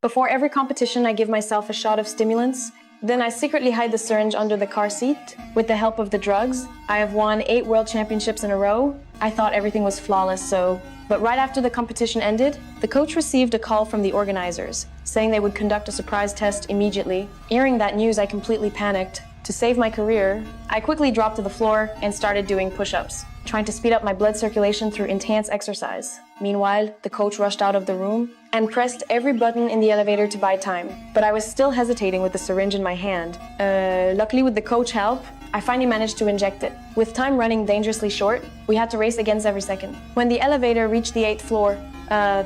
Before every competition, I give myself a shot of stimulants. Then I secretly hide the syringe under the car seat. With the help of the drugs, I have won 8 world championships in a row. I thought everything was flawless, But right after the competition ended, the coach received a call from the organizers, saying they would conduct a surprise test immediately. Hearing that news, I completely panicked. To save my career, I quickly dropped to the floor and started doing push-ups, trying to speed up my blood circulation through intense exercise. Meanwhile, the coach rushed out of the room and pressed every button in the elevator to buy time. But I was still hesitating with the syringe in my hand. Luckily, with the coach's help, I finally managed to inject it. With time running dangerously short, we had to race against every second. When the elevator reached the 8th floor,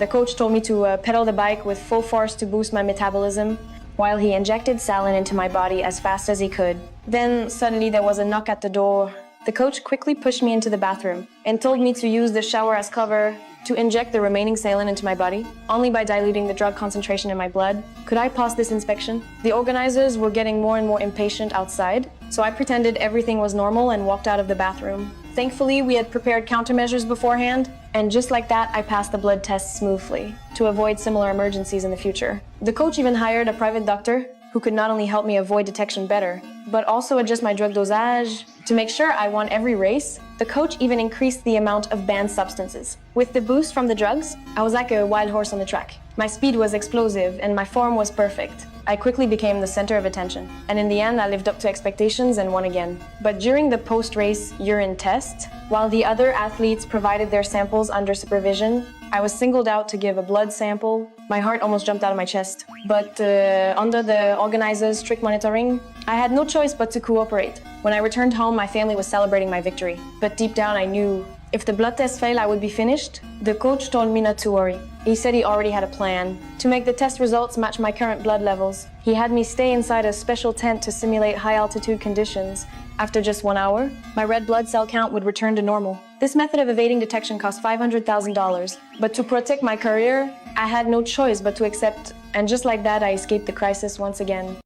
the coach told me to pedal the bike with full force to boost my metabolism, while he injected saline into my body as fast as he could. Then suddenly there was a knock at the door. The coach quickly pushed me into the bathroom and told me to use the shower as cover to inject the remaining saline into my body. Only by diluting the drug concentration in my blood could I pass this inspection. The organizers were getting more and more impatient outside, so I pretended everything was normal and walked out of the bathroom. Thankfully, we had prepared countermeasures beforehand, and just like that, I passed the blood test smoothly to avoid similar emergencies in the future. The coach even hired a private doctor who could not only help me avoid detection better, but also adjust my drug dosage. To make sure I won every race, the coach even increased the amount of banned substances. With the boost from the drugs, I was like a wild horse on the track. My speed was explosive and my form was perfect. I quickly became the center of attention, and in the end I lived up to expectations and won again. But during the post-race urine test, while the other athletes provided their samples under supervision, I was singled out to give a blood sample. My heart almost jumped out of my chest. But under the organizers' strict monitoring, I had no choice but to cooperate. When I returned home, my family was celebrating my victory. But deep down I knew if the blood test failed, I would be finished. The coach told me not to worry. He said he already had a plan to make the test results match my current blood levels. He had me stay inside a special tent to simulate high-altitude conditions. After just 1 hour, my red blood cell count would return to normal. This method of evading detection cost $500,000. But to protect my career, I had no choice but to accept. And just like that, I escaped the crisis once again.